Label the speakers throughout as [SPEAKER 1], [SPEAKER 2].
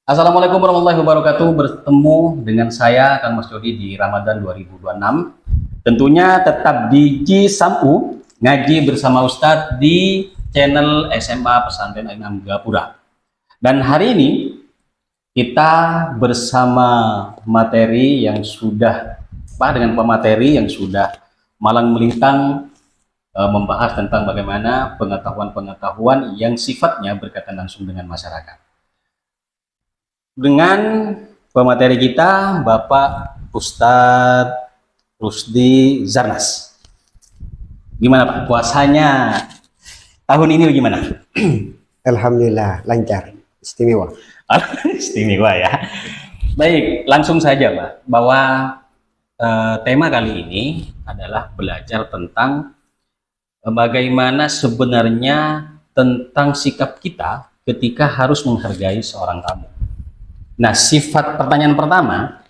[SPEAKER 1] Assalamualaikum warahmatullahi wabarakatuh. Bertemu dengan saya Kang Mas Jody di Ramadan 2026. Tentunya tetap di Cisamu, ngaji bersama Ustadz di channel SMA Pesantren Al-Imam Gapura. Dan hari ini kita bersama materi yang sudah dengan pemateri yang sudah malang melintang membahas tentang bagaimana pengetahuan-pengetahuan yang sifatnya berkaitan langsung dengan masyarakat. Dengan pemateri kita, Bapak Ustadz Rusdi Zarnas. Gimana Pak, puasanya tahun ini bagaimana?
[SPEAKER 2] Alhamdulillah, lancar, istimewa.
[SPEAKER 1] Istimewa ya. Baik, langsung saja Pak, bahwa tema kali ini adalah belajar tentang bagaimana sebenarnya tentang sikap kita ketika harus menghargai seorang tamu. Nah, sifat pertanyaan pertama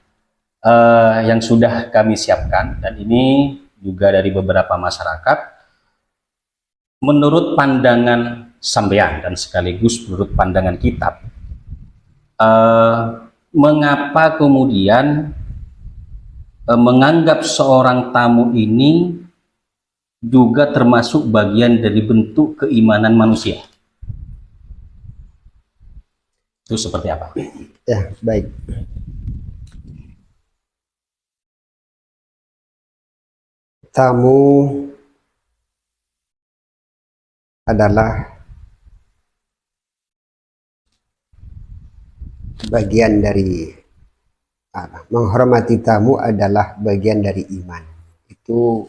[SPEAKER 1] yang sudah kami siapkan, dan ini juga dari beberapa masyarakat, menurut pandangan sampean dan sekaligus menurut pandangan kita, mengapa kemudian menganggap seorang tamu ini juga termasuk bagian dari bentuk keimanan manusia? Itu seperti apa?
[SPEAKER 2] Ya, baik. Tamu adalah bagian dari menghormati tamu adalah bagian dari iman. Itu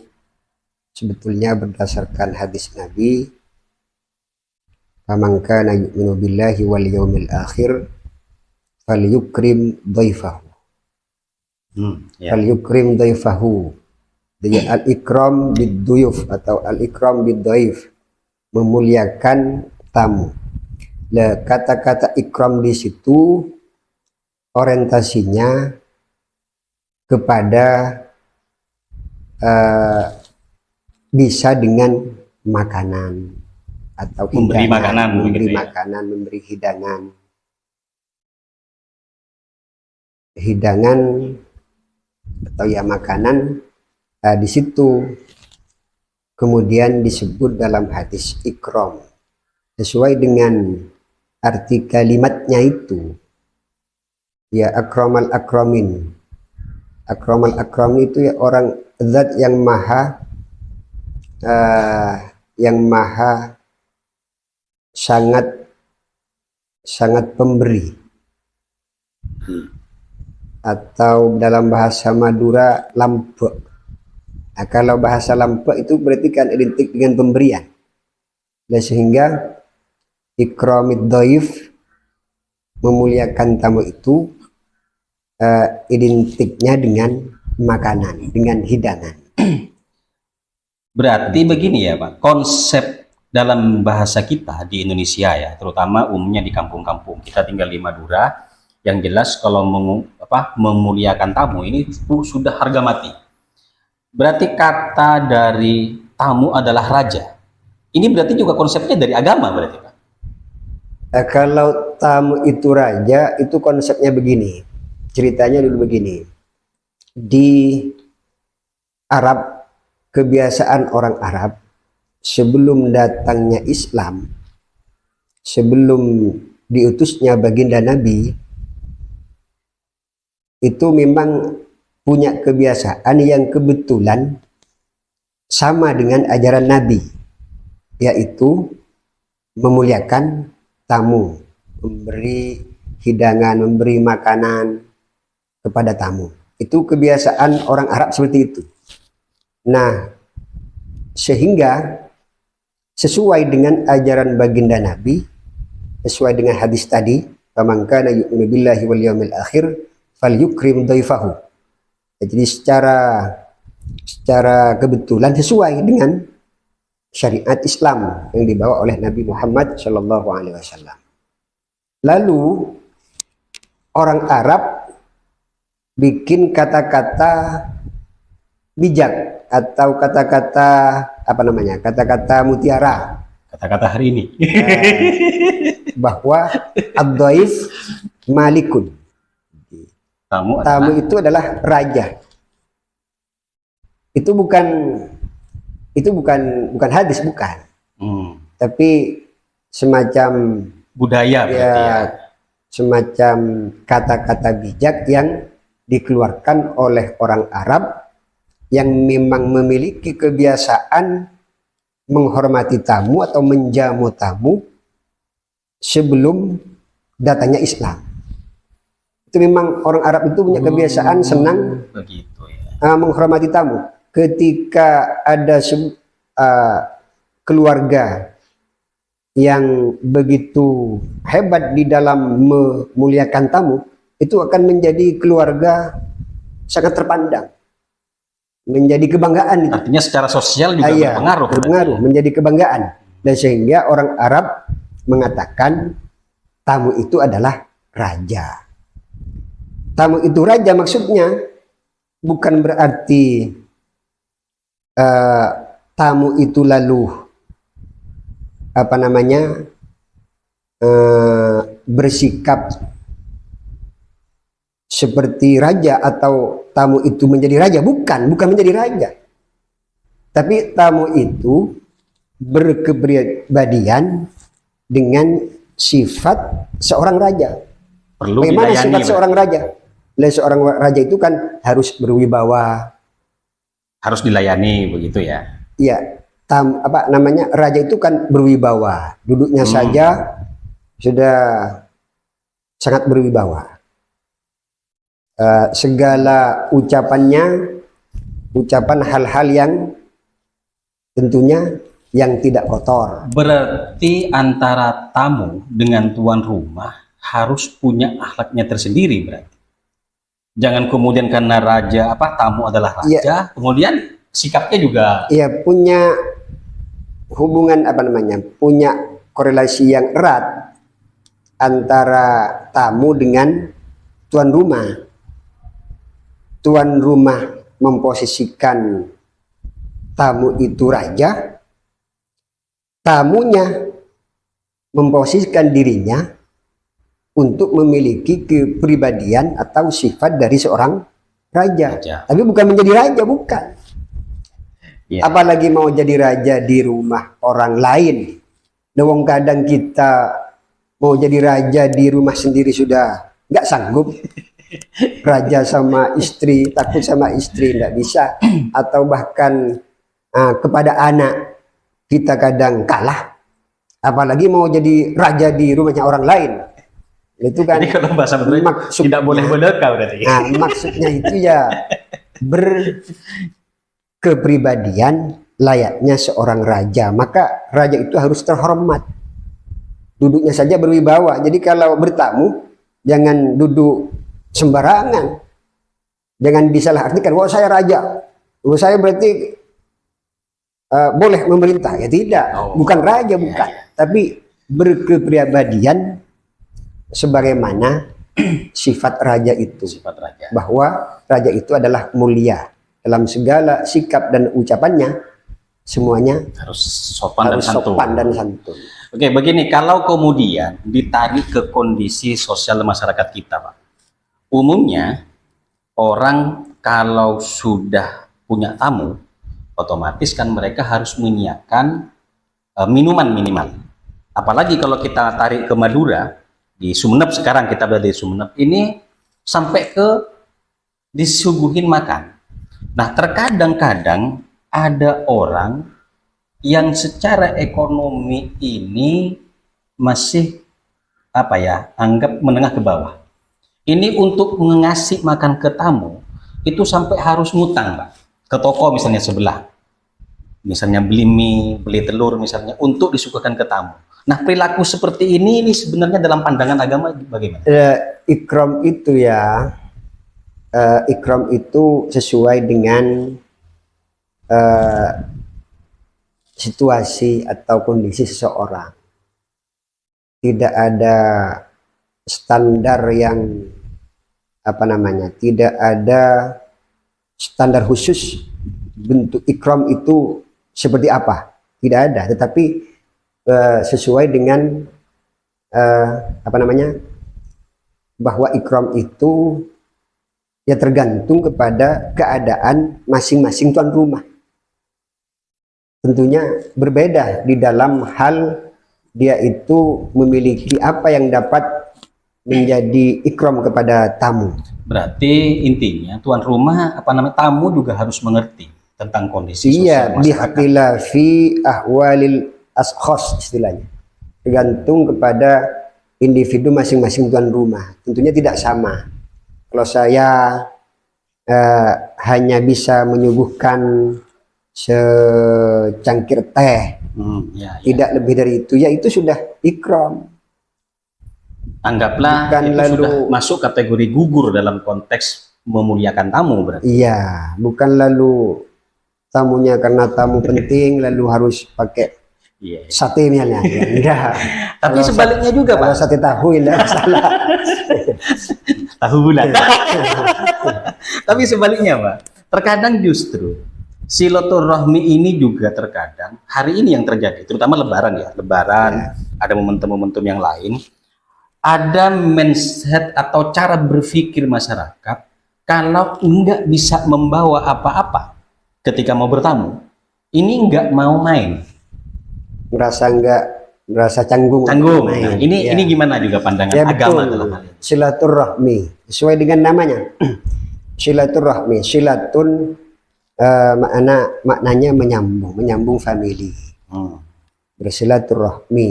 [SPEAKER 2] sebetulnya berdasarkan hadis Nabi, "Faman kana yu'minu billahi wal yawmil akhir falyukrim dhaifahu." Falyukrim dhaifahu. Jadi al-ikram bid-duyuf atau al-ikram bid-dhaif, memuliakan tamu. Kata-kata ikram di situ orientasinya kepada bisa dengan makanan atau
[SPEAKER 1] memberi makanan,
[SPEAKER 2] memberi hidangan atau ya makanan. Di situ kemudian disebut dalam hadis ikram sesuai dengan arti kalimatnya itu, ya akramal akramin. Akramal akramin itu ya orang zat yang maha sangat pemberi, atau dalam bahasa Madura lampek. Nah, kalau bahasa lampek itu berarti kan identik dengan pemberian. Dan sehingga ikramid dhaif, memuliakan tamu itu identiknya dengan makanan, dengan hidangan.
[SPEAKER 1] Berarti begini ya Pak, konsep dalam bahasa kita di Indonesia ya, terutama umumnya di kampung-kampung, kita tinggal di Madura, yang jelas kalau memuliakan tamu ini sudah harga mati. Berarti kata dari tamu adalah raja. Ini berarti juga konsepnya dari agama berarti Pak?
[SPEAKER 2] Kalau tamu itu raja, itu konsepnya begini. Ceritanya dulu begini. Di Arab, kebiasaan orang Arab sebelum datangnya Islam, sebelum diutusnya baginda Nabi, itu memang punya kebiasaan yang kebetulan sama dengan ajaran Nabi, yaitu memuliakan tamu, memberi hidangan, memberi makanan kepada tamu. Itu kebiasaan orang Arab seperti itu. Nah, sehingga sesuai dengan ajaran baginda Nabi, sesuai dengan hadis tadi, "Faman kana yu'minu billahi wal yawmil akhir falyukrim dhaifahu." Jadi secara kebetulan sesuai dengan syariat Islam yang dibawa oleh Nabi Muhammad Shallallahu Alaihi Wasallam. Lalu orang Arab bikin kata-kata bijak atau kata-kata kata-kata mutiara,
[SPEAKER 1] Kata-kata hari ini.
[SPEAKER 2] bahwa ad-dhaif malikun.
[SPEAKER 1] Tamu
[SPEAKER 2] Tamu
[SPEAKER 1] adalah
[SPEAKER 2] itu adalah raja. Itu bukan hadis, bukan. Tapi semacam
[SPEAKER 1] budaya berarti ya.
[SPEAKER 2] semacam kata-kata bijak yang dikeluarkan oleh orang Arab yang memang memiliki kebiasaan menghormati tamu atau menjamu tamu sebelum datangnya Islam. Itu memang orang Arab itu punya kebiasaan senang
[SPEAKER 1] begitu ya.
[SPEAKER 2] menghormati tamu. Ketika ada keluarga yang begitu hebat di dalam memuliakan tamu, itu akan menjadi keluarga sangat terpandang, menjadi kebanggaan.
[SPEAKER 1] Artinya secara sosial juga
[SPEAKER 2] berpengaruh, menjadi kebanggaan. Dan sehingga orang Arab mengatakan tamu itu adalah raja. Tamu itu raja maksudnya bukan berarti tamu itu lalu bersikap seperti raja atau tamu itu menjadi raja. Bukan menjadi raja. Tapi tamu itu berkepribadian dengan sifat seorang raja.
[SPEAKER 1] Perlu
[SPEAKER 2] bagaimana
[SPEAKER 1] dilayani
[SPEAKER 2] sifat seorang raja? Seorang raja itu kan harus berwibawa,
[SPEAKER 1] harus dilayani begitu ya.
[SPEAKER 2] Iya, raja itu kan berwibawa, duduknya saja sudah sangat berwibawa. Segala ucapan hal-hal yang tentunya yang tidak kotor.
[SPEAKER 1] Berarti antara tamu dengan tuan rumah harus punya akhlaknya tersendiri berarti. Jangan kemudian karena tamu adalah raja, kemudian sikapnya juga. Iya,
[SPEAKER 2] punya hubungan punya korelasi yang erat antara tamu dengan tuan rumah. Tuan rumah memposisikan tamu itu raja, tamunya memposisikan dirinya untuk memiliki kepribadian atau sifat dari seorang raja. Tapi bukan menjadi raja, bukan. Ya. Apalagi mau jadi raja di rumah orang lain. Dewong kadang kita mau jadi raja di rumah sendiri sudah nggak sanggup. Raja sama istri, takut sama istri nggak bisa. Atau bahkan kepada anak kita kadang kalah. Apalagi mau jadi raja di rumahnya orang lain. Itu kan.
[SPEAKER 1] Jadi kalau bahasa betulnya tidak boleh berdeka berarti.
[SPEAKER 2] Maksudnya itu ya berkepribadian layaknya seorang raja. Maka raja itu harus terhormat. Duduknya saja berwibawa. Jadi kalau bertamu jangan duduk sembarangan. Jangan disalahartikan, wah saya raja. Wah saya berarti boleh memerintah. Ya tidak, bukan raja, bukan. Tapi berkepribadian sebagaimana sifat raja itu. Bahwa raja itu adalah mulia. Dalam segala sikap dan ucapannya, semuanya
[SPEAKER 1] harus sopan dan santun. Oke, begini, kalau kemudian ditarik ke kondisi sosial masyarakat kita, Pak. Umumnya, orang kalau sudah punya tamu, otomatis kan mereka harus menyiapkan minuman minimal. Apalagi kalau kita tarik ke Madura, di Sumeneb sekarang kita berada di Sumeneb ini sampai ke disuguhin makan. Nah, terkadang-kadang ada orang yang secara ekonomi ini masih anggap menengah ke bawah. Ini untuk mengasih makan ke tamu itu sampai harus ngutang, Pak, ke toko misalnya sebelah. Misalnya beli mie, beli telur misalnya untuk disuguhkan ke tamu. Nah, perilaku seperti ini sebenarnya dalam pandangan agama bagaimana?
[SPEAKER 2] Ikram itu sesuai dengan situasi atau kondisi seseorang. Tidak ada standar yang tidak ada standar khusus bentuk ikram itu seperti apa. Tidak ada, tetapi sesuai dengan bahwa ikram itu ya tergantung kepada keadaan masing-masing tuan rumah. Tentunya berbeda di dalam hal dia itu memiliki apa yang dapat menjadi ikram kepada tamu.
[SPEAKER 1] Berarti intinya tuan rumah tamu juga harus mengerti tentang kondisi
[SPEAKER 2] Iya,
[SPEAKER 1] sosial masyarakat.
[SPEAKER 2] bikhtilafi ahwalil ashkhas istilahnya. Tergantung kepada individu masing-masing tuan rumah. Tentunya tidak sama. Kalau saya hanya bisa menyuguhkan secangkir teh,
[SPEAKER 1] Ya.
[SPEAKER 2] tidak lebih dari itu, ya itu sudah ikram.
[SPEAKER 1] Anggaplah
[SPEAKER 2] Bukan
[SPEAKER 1] itu
[SPEAKER 2] lalu-
[SPEAKER 1] sudah masuk kategori gugur dalam konteks memuliakan tamu berarti.
[SPEAKER 2] Iya, bukan lalu tamunya karena tamu penting lalu harus pakai
[SPEAKER 1] Iya.
[SPEAKER 2] sate misalnya. Ya, enggak.
[SPEAKER 1] Tapi
[SPEAKER 2] Kalau
[SPEAKER 1] sebaliknya juga,
[SPEAKER 2] Kalau
[SPEAKER 1] Pak.
[SPEAKER 2] sate tahu tidak masalah.
[SPEAKER 1] Tahu bulat. Tapi sebaliknya, Pak. Terkadang justru silaturahmi ini juga terkadang hari ini yang terjadi, terutama Lebaran ya. Lebaran, ada momentum-momentum yang lain. Ada mindset atau cara berpikir masyarakat kalau enggak bisa membawa apa-apa ketika mau bertamu, ini enggak mau main.
[SPEAKER 2] merasa canggung.
[SPEAKER 1] Tanggung.
[SPEAKER 2] Main.
[SPEAKER 1] Nah, ini
[SPEAKER 2] Ya.
[SPEAKER 1] ini gimana juga pandangan
[SPEAKER 2] Ya,
[SPEAKER 1] agama
[SPEAKER 2] betul.
[SPEAKER 1] dalam hal ini?
[SPEAKER 2] Silaturahmi sesuai dengan namanya. Silaturahmi, silatun maknanya menyambung famili. Bersilaturahmi.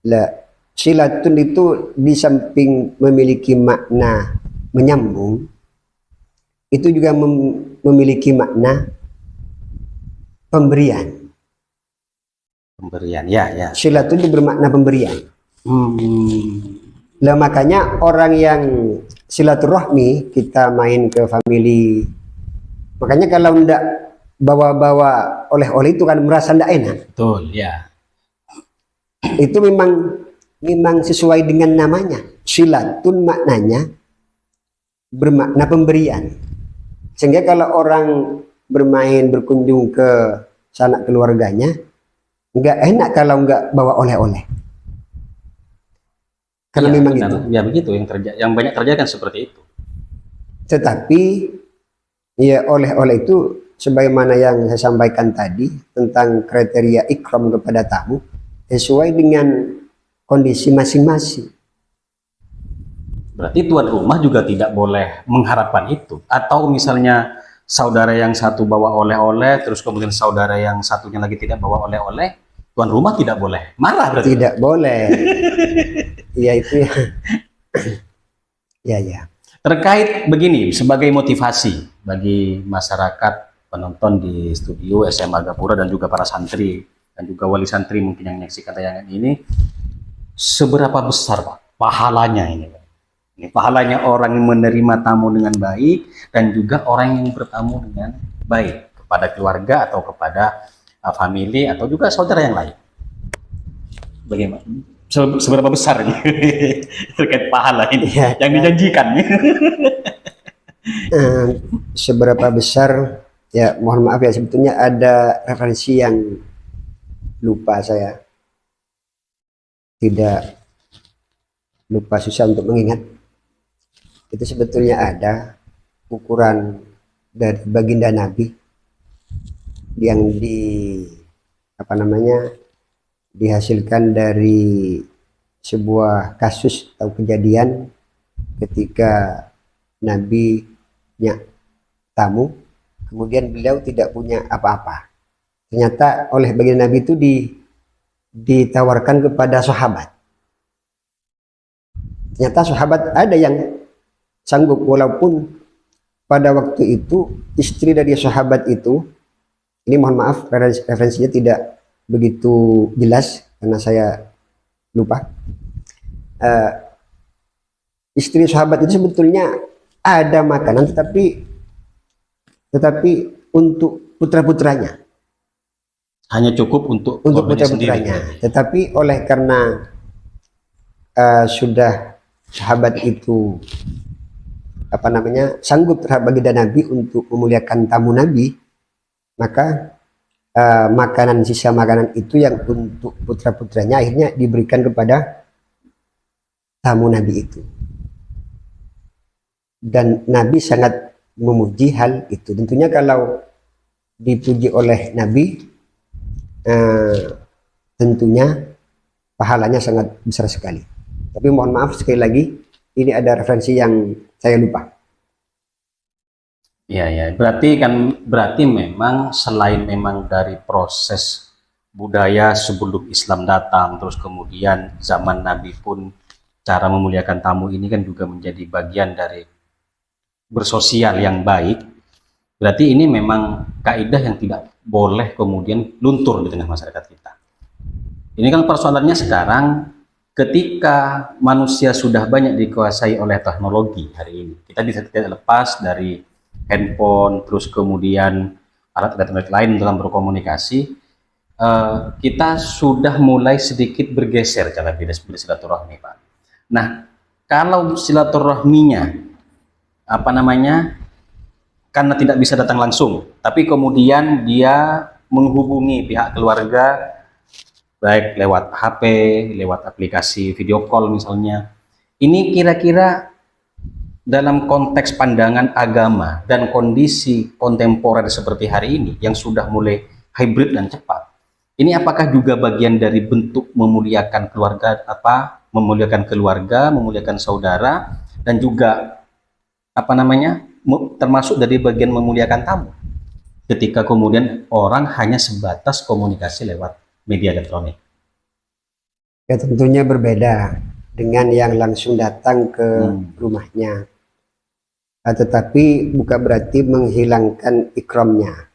[SPEAKER 2] Lah, silatun itu di samping memiliki makna menyambung, itu juga memiliki makna pemberian.
[SPEAKER 1] Pemberian, ya.
[SPEAKER 2] Silatun itu bermakna pemberian. Lah makanya orang yang silaturahmi kita main ke family, makanya kalau ndak bawa-bawa oleh-oleh itu kan merasa ndak enak.
[SPEAKER 1] Betul, ya.
[SPEAKER 2] Itu memang sesuai dengan namanya. Silatun maknanya bermakna pemberian. Sehingga kalau orang bermain berkunjung ke sanak keluarganya, nggak enak kalau nggak bawa oleh-oleh. Karena
[SPEAKER 1] Ya,
[SPEAKER 2] memang
[SPEAKER 1] benar.
[SPEAKER 2] itu.
[SPEAKER 1] Ya begitu yang banyak terjadi kan seperti itu.
[SPEAKER 2] Tetapi ya oleh-oleh itu sebagaimana yang saya sampaikan tadi tentang kriteria ikram kepada tamu sesuai dengan kondisi masing-masing.
[SPEAKER 1] Berarti tuan rumah juga tidak boleh mengharapkan itu. Atau misalnya saudara yang satu bawa oleh-oleh, terus kemudian saudara yang satunya lagi tidak bawa oleh-oleh, tuan rumah tidak boleh marah berarti.
[SPEAKER 2] Tidak boleh. Ya itu ya. Ya.
[SPEAKER 1] Terkait begini, sebagai motivasi bagi masyarakat penonton di studio SMA Gapura dan juga para santri dan juga wali santri mungkin yang menyaksikan tayangan ini, seberapa besar Pak pahalanya ini? Ini pahalanya orang yang menerima tamu dengan baik dan juga orang yang bertamu dengan baik kepada keluarga atau kepada family atau juga saudara yang lain. Bagaimana? Seberapa besar ini terkait pahala ini
[SPEAKER 2] Ya.
[SPEAKER 1] yang dijanjikan?
[SPEAKER 2] Seberapa besar ya, mohon maaf ya, sebetulnya ada referensi yang lupa saya, tidak lupa, susah untuk mengingat. Itu sebetulnya ada ukuran dari baginda Nabi yang dihasilkan dari sebuah kasus atau kejadian ketika Nabi punya tamu, kemudian beliau tidak punya apa-apa. Ternyata oleh baginda Nabi itu ditawarkan kepada sahabat. Ternyata sahabat ada yang sanggup, walaupun pada waktu itu istri dari sahabat itu, ini mohon maaf referensinya tidak begitu jelas karena saya lupa. Istri sahabat itu sebetulnya ada makanan, tetapi untuk putra-putranya.
[SPEAKER 1] Hanya cukup untuk keluarganya
[SPEAKER 2] putra-putranya.
[SPEAKER 1] sendiri.
[SPEAKER 2] Tetapi oleh karena sudah sahabat itu sanggup terhadap baginda Nabi untuk memuliakan tamu Nabi, maka sisa makanan itu yang untuk putra-putranya akhirnya diberikan kepada tamu Nabi itu. dan Nabi sangat memuji hal itu. Tentunya kalau dipuji oleh Nabi, tentunya pahalanya sangat besar sekali. Tapi mohon maaf sekali lagi, ini ada referensi yang saya lupa.
[SPEAKER 1] Ya, ya. Berarti memang selain memang dari proses budaya sebelum Islam datang, terus kemudian zaman Nabi pun cara memuliakan tamu ini kan juga menjadi bagian dari bersosial yang baik. Berarti ini memang kaidah yang tidak boleh kemudian luntur di tengah masyarakat kita. Ini kan persoalannya sekarang ketika manusia sudah banyak dikuasai oleh teknologi hari ini. Kita bisa tidak lepas dari handphone, terus kemudian alat elektronik lain dalam berkomunikasi. Kita sudah mulai sedikit bergeser cara silaturahmi, Pak. Nah, kalau silaturahminya karena tidak bisa datang langsung, tapi kemudian dia menghubungi pihak keluarga baik lewat HP, lewat aplikasi video call misalnya. Ini kira-kira dalam konteks pandangan agama dan kondisi kontemporer seperti hari ini yang sudah mulai hybrid dan cepat, ini apakah juga bagian dari bentuk memuliakan keluarga, memuliakan saudara, dan juga termasuk dari bagian memuliakan tamu ketika kemudian orang hanya sebatas komunikasi lewat media elektronik?
[SPEAKER 2] Ya tentunya berbeda dengan yang langsung datang ke rumahnya. Tetapi bukan berarti menghilangkan ikramnya.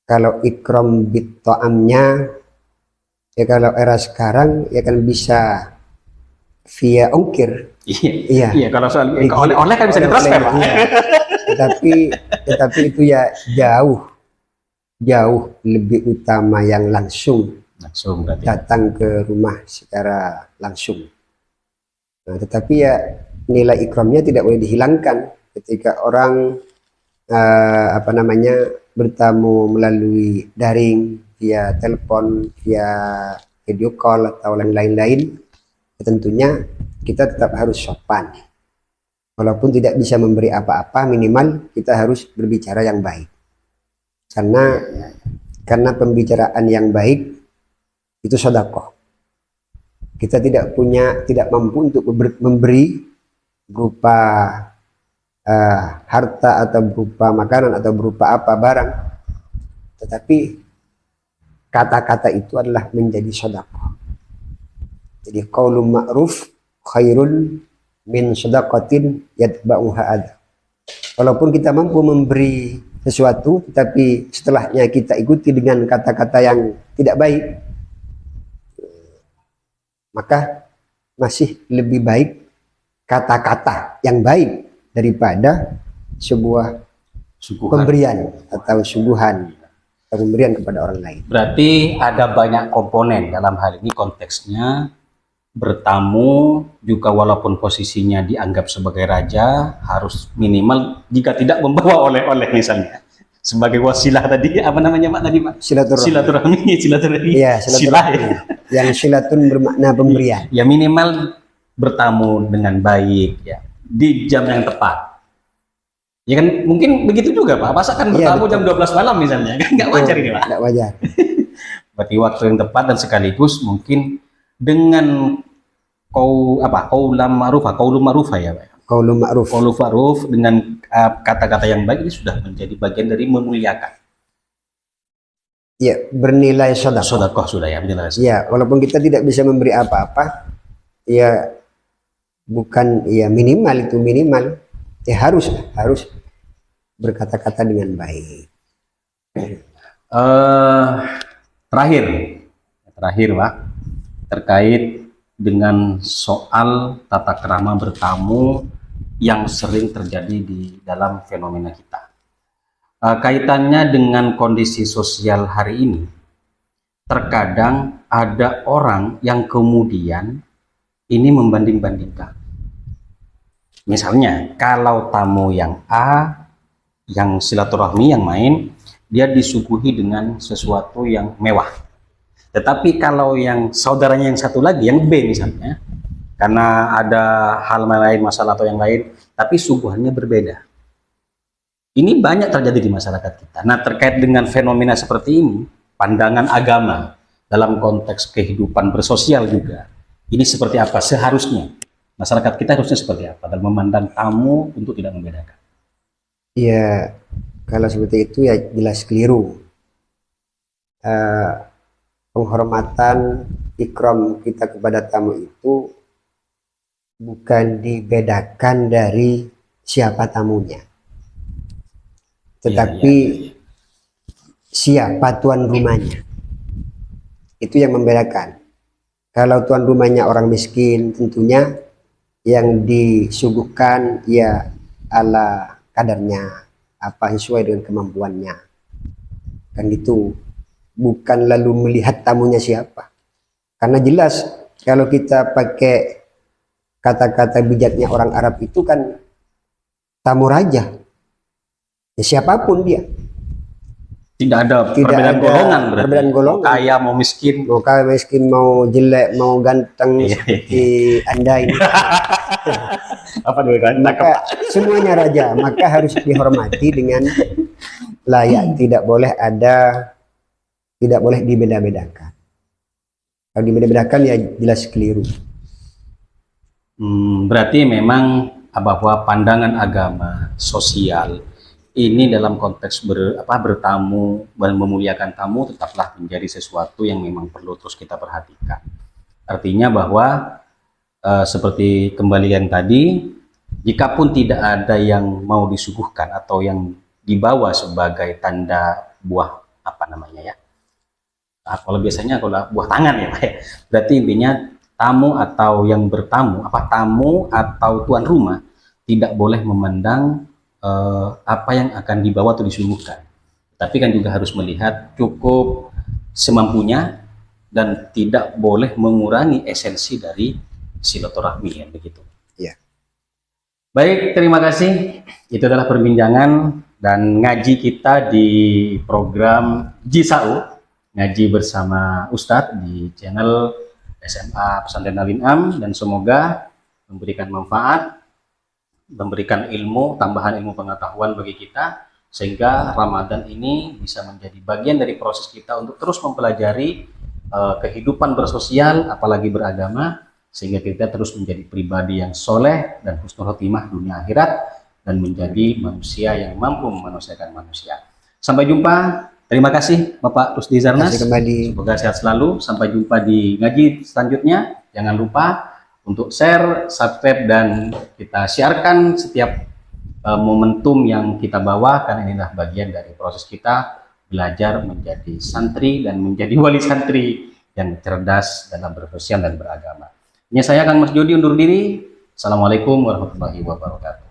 [SPEAKER 2] Kalau ikram bitto'amnya, ya kalau era sekarang ya kan bisa via ongkir.
[SPEAKER 1] Iya, kalau soal oleh kan bisa ditransfer, Pak.
[SPEAKER 2] Iya. Tetapi itu ya jauh lebih utama yang langsung
[SPEAKER 1] berarti
[SPEAKER 2] datang ke rumah secara langsung. Nah, tetapi ya nilai ikramnya tidak boleh dihilangkan ketika orang bertamu melalui daring, via telepon, via video call atau lain-lain. Tentunya kita tetap harus sopan. Walaupun tidak bisa memberi apa-apa, minimal kita harus berbicara yang baik. Karena pembicaraan yang baik itu sedekah. Kita tidak mampu untuk memberi berupa harta atau berupa makanan atau berupa apa barang, tetapi kata-kata itu adalah menjadi sedekah. Jadi qaulun ma'ruf khairun min shadaqatin yatba'uha adha. Walaupun kita mampu memberi sesuatu, tapi setelahnya kita ikuti dengan kata-kata yang tidak baik, maka masih lebih baik kata-kata yang baik daripada sebuah pemberian atau suguhan atau pemberian kepada orang lain.
[SPEAKER 1] Berarti ada banyak komponen dalam hal ini, konteksnya bertamu juga walaupun posisinya dianggap sebagai raja harus minimal jika tidak membawa oleh-oleh misalnya sebagai wasilah tadi Pak silaturahmi
[SPEAKER 2] ya, yang silatun bermakna pemberian
[SPEAKER 1] ya, minimal bertamu dengan baik ya di jam yang tepat ya kan, mungkin begitu juga Pak, masa kan bertamu jam 12 malam misalnya kan nggak wajar ini Pak.
[SPEAKER 2] Nggak wajar.
[SPEAKER 1] Berarti waktu yang tepat dan sekaligus mungkin dengan qaulun ma'ruf ya Pak. Qaulun ma'ruf dengan kata-kata yang baik ini sudah menjadi bagian dari memuliakan.
[SPEAKER 2] Ya, bernilai sedekah.
[SPEAKER 1] Sedekah sudah ya, bernilai sedekah.
[SPEAKER 2] Ya, walaupun kita tidak bisa memberi apa-apa, ya bukan ya minimal ya harus berkata-kata dengan baik.
[SPEAKER 1] Terakhir Pak, terkait dengan soal tata krama bertamu yang sering terjadi di dalam fenomena kita. Kaitannya dengan kondisi sosial hari ini, terkadang ada orang yang kemudian ini membanding-bandingkan. Misalnya, kalau tamu yang A, yang silaturahmi, yang main, dia disuguhi dengan sesuatu yang mewah. Tetapi kalau yang saudaranya yang satu lagi, yang B misalnya, karena ada hal lain, masalah atau yang lain, tapi suguhannya berbeda. Ini banyak terjadi di masyarakat kita. Nah, terkait dengan fenomena seperti ini, pandangan agama dalam konteks kehidupan bersosial juga, ini seperti apa seharusnya? Masyarakat kita harusnya seperti apa dalam memandang tamu untuk tidak membedakan?
[SPEAKER 2] Ya, kalau seperti itu ya jelas keliru. Penghormatan ikram kita kepada tamu itu bukan dibedakan dari siapa tamunya, tetapi siapa tuan rumahnya. Itu yang membedakan. Kalau tuan rumahnya orang miskin, tentunya yang disuguhkan ya ala kadarnya, apa sesuai dengan kemampuannya, kan gitu. Bukan lalu melihat tamunya siapa, karena jelas kalau kita pakai kata-kata bijaknya orang Arab itu kan tamu raja ya, siapapun dia,
[SPEAKER 1] Tidak ada
[SPEAKER 2] tidak
[SPEAKER 1] perbedaan
[SPEAKER 2] ada
[SPEAKER 1] golongan berarti.
[SPEAKER 2] perbedaan golongan.
[SPEAKER 1] Mau kaya, mau miskin.
[SPEAKER 2] Mau kaya miskin, mau jelek, mau ganteng seperti Anda ini.
[SPEAKER 1] Apa dulu kan?
[SPEAKER 2] Maka semuanya raja, maka harus dihormati dengan layak. Tidak boleh dibeda-bedakan. Kalau dibeda-bedakan ya jelas keliru.
[SPEAKER 1] Berarti memang bahwa pandangan agama, sosial ini dalam konteks bertamu dan memuliakan tamu tetaplah menjadi sesuatu yang memang perlu terus kita perhatikan. Artinya bahwa seperti kembali yang tadi, jikapun tidak ada yang mau disuguhkan atau yang dibawa sebagai tanda buah apa namanya ya, kalau biasanya kalau buah tangan ya Pak ya, berarti intinya tamu atau yang bertamu, tamu atau tuan rumah tidak boleh memandang apa yang akan dibawa atau disuguhkan, tapi kan juga harus melihat cukup semampunya dan tidak boleh mengurangi esensi dari silaturahmi ya begitu.
[SPEAKER 2] Ya.
[SPEAKER 1] Baik, terima kasih. Itu adalah perbincangan dan ngaji kita di program Jisau, ngaji bersama Ustadz di channel SMA Pesantren Al-In'am, dan semoga memberikan manfaat, memberikan ilmu, tambahan ilmu pengetahuan bagi kita, sehingga Ramadan ini bisa menjadi bagian dari proses kita untuk terus mempelajari kehidupan bersosial, apalagi beragama, sehingga kita terus menjadi pribadi yang soleh dan husnul khotimah dunia akhirat, dan menjadi manusia yang mampu memanusiakan manusia. Sampai jumpa. Terima kasih Bapak Rusdi Zarnas. Semoga sehat selalu. Sampai jumpa di ngaji selanjutnya. Jangan lupa untuk share, subscribe, dan kita siarkan setiap momentum yang kita bawa, karena inilah bagian dari proses kita belajar menjadi santri dan menjadi wali santri yang cerdas dalam bersosial dan beragama. Ini saya Kang Mas Jody undur diri. Assalamualaikum warahmatullahi wabarakatuh.